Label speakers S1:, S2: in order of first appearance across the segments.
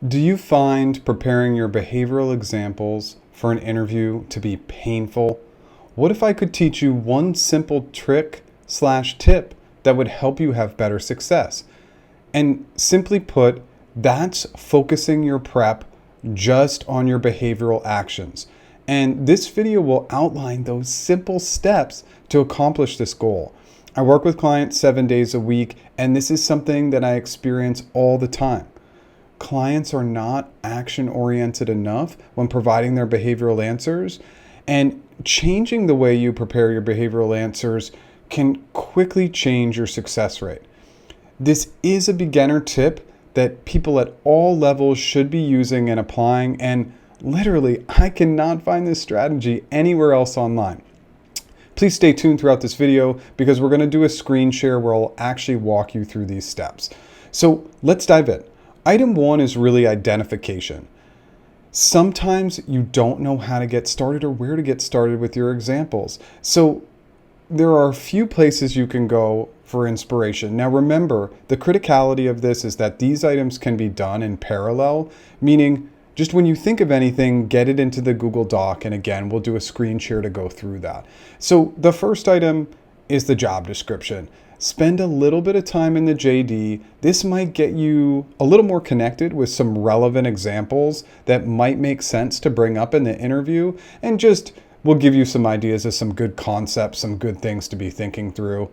S1: Do you find preparing your behavioral examples for an interview to be painful? What if I could teach you one simple trick slash tip that would help you have better success? And simply put, that's focusing your prep just on your behavioral actions. And this video will outline those simple steps to accomplish this goal. I work with clients 7 days a week, and this is something that I experience all the time. Clients are not action-oriented enough when providing their behavioral answers, and changing the way you prepare your behavioral answers can quickly change your success rate. This is a beginner tip that people at all levels should be using and applying, and literally, I cannot find this strategy anywhere else online. Please stay tuned throughout this video because we're going to do a screen share where I'll actually walk you through these steps. So let's dive in. Item 1 is really identification. Sometimes you don't know how to get started or where to get started with your examples. So there are a few places you can go for inspiration. Now remember, the criticality of this is that these items can be done in parallel, meaning just when you think of anything, get it into the Google Doc. And again, we'll do a screen share to go through that. So the first item is the job description. Spend a little bit of time in the JD. This might get you a little more connected with some relevant examples that might make sense to bring up in the interview, and just will give you some ideas of some good concepts, some good things to be thinking through.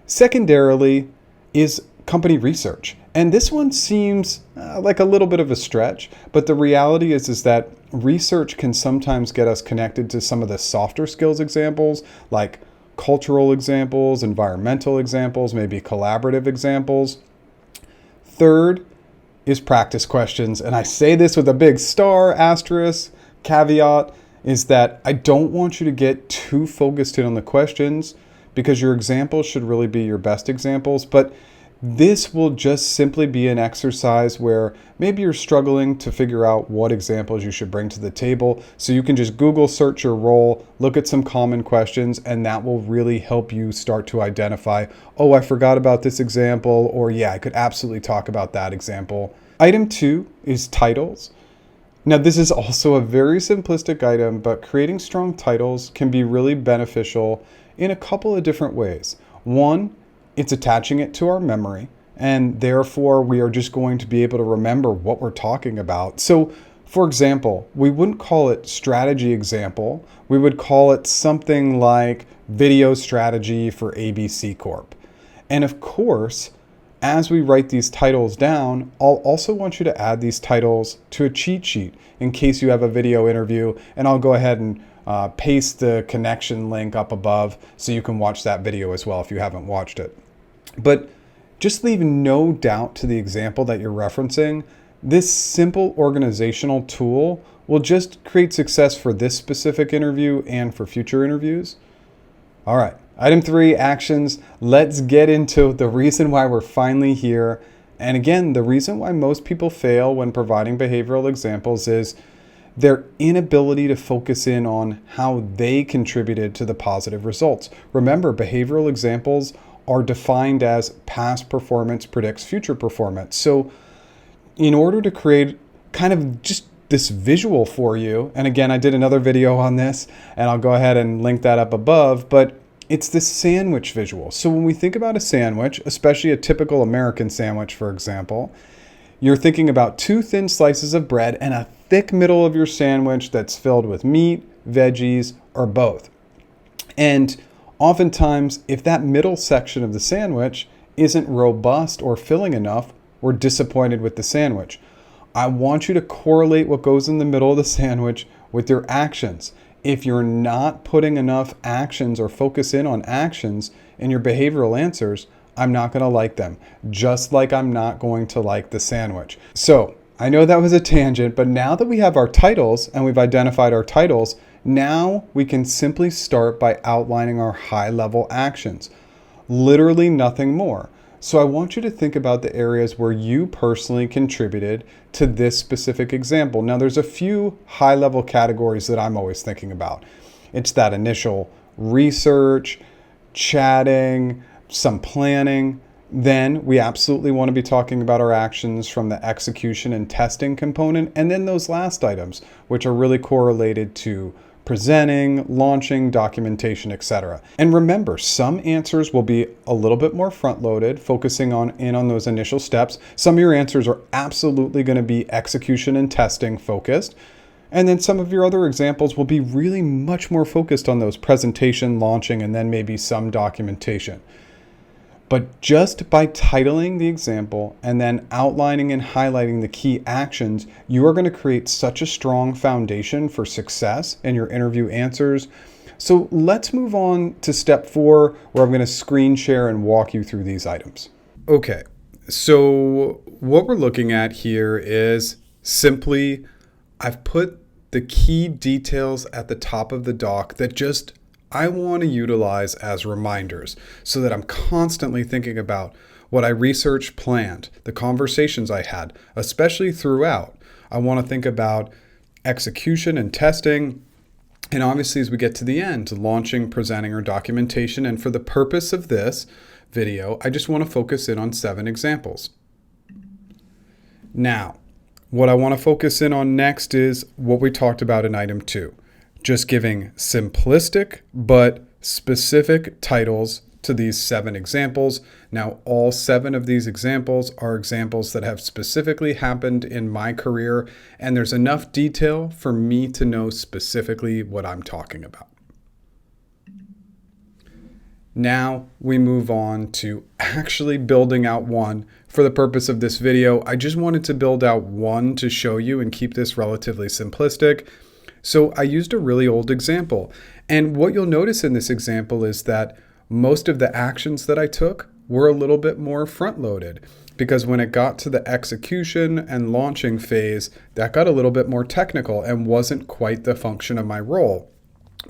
S1: Secondarily is company research. And this one seems like a little bit of a stretch, but the reality is that research can sometimes get us connected to some of the softer skills examples, like cultural examples, environmental examples, maybe collaborative examples. Third is practice questions. And I say this with a big star, asterisk, caveat, is that I don't want you to get too focused in on the questions because your examples should really be your best examples. But this will just simply be an exercise where maybe you're struggling to figure out what examples you should bring to the table. So you can just Google search your role, look at some common questions, and that will really help you start to identify, oh, I forgot about this example, or yeah, I could absolutely talk about that example. Item 2 is titles. Now, this is also a very simplistic item, but creating strong titles can be really beneficial in a couple of different ways. One, it's attaching it to our memory, and therefore we are just going to be able to remember what we're talking about. So, for example, we wouldn't call it strategy example. We would call it something like video strategy for ABC Corp. And of course, as we write these titles down, I'll also want you to add these titles to a cheat sheet in case you have a video interview, and I'll go ahead and paste the connection link up above so you can watch that video as well if you haven't watched it. But just leave no doubt to the example that you're referencing. This simple organizational tool will just create success for this specific interview and for future interviews. All right, item 3, actions. Let's get into the reason why we're finally here. And again, the reason why most people fail when providing behavioral examples is their inability to focus in on how they contributed to the positive results. Remember, behavioral examples are defined as past performance predicts future performance. So in order to create kind of just this visual for you, and again, I did another video on this, and I'll go ahead and link that up above, but it's this sandwich visual. So when we think about a sandwich, especially a typical American sandwich, for example, you're thinking about 2 thin slices of bread and a thick middle of your sandwich that's filled with meat, veggies, or both. And oftentimes, if that middle section of the sandwich isn't robust or filling enough, we're disappointed with the sandwich. I want you to correlate what goes in the middle of the sandwich with your actions. If you're not putting enough actions or focus in on actions in your behavioral answers, I'm not going to like them, just like I'm not going to like the sandwich. So I know that was a tangent, but now that we have our titles and we've identified our titles, now we can simply start by outlining our high-level actions. Literally nothing more. So I want you to think about the areas where you personally contributed to this specific example. Now, there's a few high-level categories that I'm always thinking about. It's that initial research, chatting, some planning. Then we absolutely want to be talking about our actions from the execution and testing component, and then those last items, which are really correlated to presenting, launching, documentation, etc. And remember, some answers will be a little bit more front-loaded, focusing on those initial steps. Some of your answers are absolutely going to be execution and testing focused. And then some of your other examples will be really much more focused on those presentation, launching, and then maybe some documentation. But just by titling the example and then outlining and highlighting the key actions, you are going to create such a strong foundation for success in your interview answers. So let's move on to step 4, where I'm going to screen share and walk you through these items. Okay, so what we're looking at here is simply, I've put the key details at the top of the doc that I want to utilize as reminders so that I'm constantly thinking about what I researched, planned, the conversations I had, especially throughout. I want to think about execution and testing. And obviously, as we get to the end, launching, presenting, or documentation. And for the purpose of this video, I just want to focus in on 7 examples. Now, what I want to focus in on next is what we talked about in item 2. Just giving simplistic but specific titles to these 7 examples. Now, all 7 of these examples are examples that have specifically happened in my career, and there's enough detail for me to know specifically what I'm talking about. Now we move on to actually building out one. For the purpose of this video, I just wanted to build out one to show you and keep this relatively simplistic. So I used a really old example. And what you'll notice in this example is that most of the actions that I took were a little bit more front-loaded, because when it got to the execution and launching phase, that got a little bit more technical and wasn't quite the function of my role.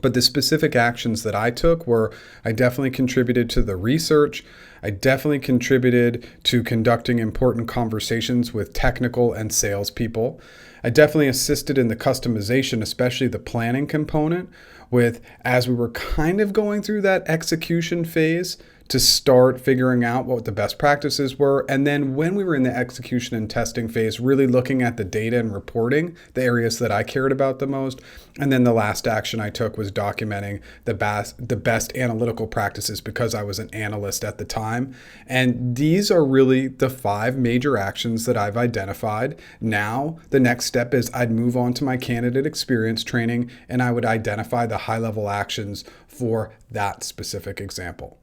S1: But the specific actions that I took were, I definitely contributed to the research. I definitely contributed to conducting important conversations with technical and salespeople. I definitely assisted in the customization, especially the planning component, as we were kind of going through that execution phase to start figuring out what the best practices were. And then when we were in the execution and testing phase, really looking at the data and reporting, the areas that I cared about the most. And then the last action I took was documenting the best analytical practices, because I was an analyst at the time. And these are really the 5 major actions that I've identified. Now, the next step is I'd move on to my candidate experience training, and I would identify the high-level actions for that specific example.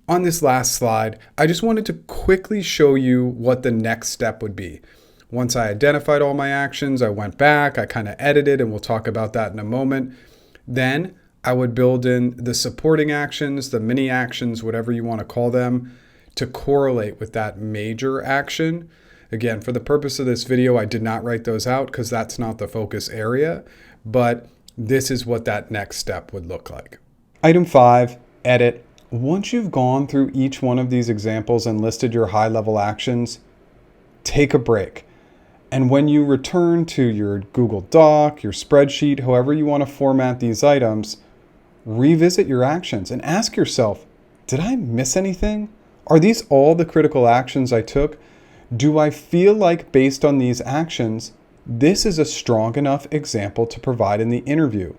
S1: On this last slide, I just wanted to quickly show you what the next step would be. Once I identified all my actions, I went back, I kind of edited, and we'll talk about that in a moment. Then I would build in the supporting actions, the mini actions, whatever you want to call them, to correlate with that major action. Again, for the purpose of this video, I did not write those out because that's not the focus area, but this is what that next step would look like. Item 5, edit. Once you've gone through each one of these examples and listed your high-level actions, take a break. And when you return to your Google Doc, your spreadsheet, however you want to format these items, revisit your actions and ask yourself, did I miss anything? Are these all the critical actions I took? Do I feel like, based on these actions, this is a strong enough example to provide in the interview?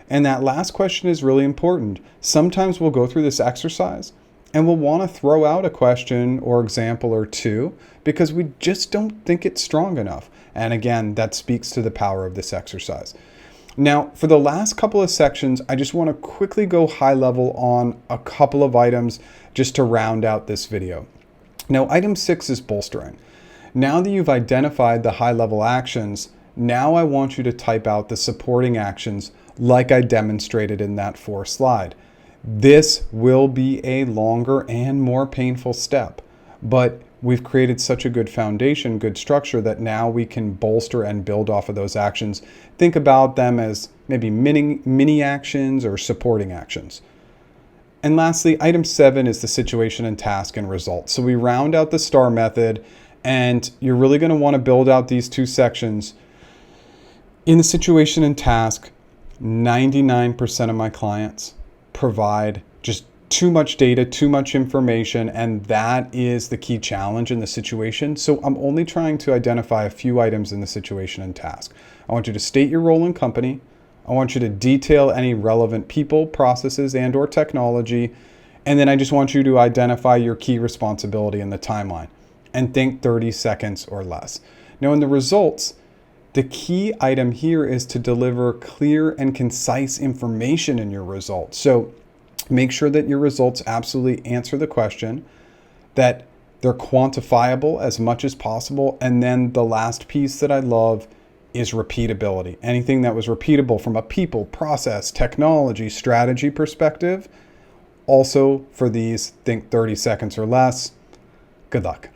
S1: And that last question is really important. Sometimes we'll go through this exercise and we'll want to throw out a question or example or 2 because we just don't think it's strong enough. And again, that speaks to the power of this exercise. Now, for the last couple of sections, I just want to quickly go high level on a couple of items just to round out this video. Now, item 6 is bolstering. Now that you've identified the high level actions, now I want you to type out the supporting actions like I demonstrated in that 4 slide. This will be a longer and more painful step, but we've created such a good foundation, good structure, that now we can bolster and build off of those actions. Think about them as maybe mini actions or supporting actions. And lastly, item 7 is the situation and task and result. So we round out the STAR method, and you're really going to want to build out these 2 sections. In the situation and task, 99% of my clients provide just too much data, too much information, and that is the key challenge in the situation. So I'm only trying to identify a few items in the situation and task. I want you to state your role in company. I want you to detail any relevant people, processes, and or technology. And then I just want you to identify your key responsibility in the timeline and think 30 seconds or less. Now in the results, the key item here is to deliver clear and concise information in your results. So make sure that your results absolutely answer the question, that they're quantifiable as much as possible. And then the last piece that I love is repeatability. Anything that was repeatable from a people, process, technology, strategy perspective. Also for these, think 30 seconds or less. Good luck.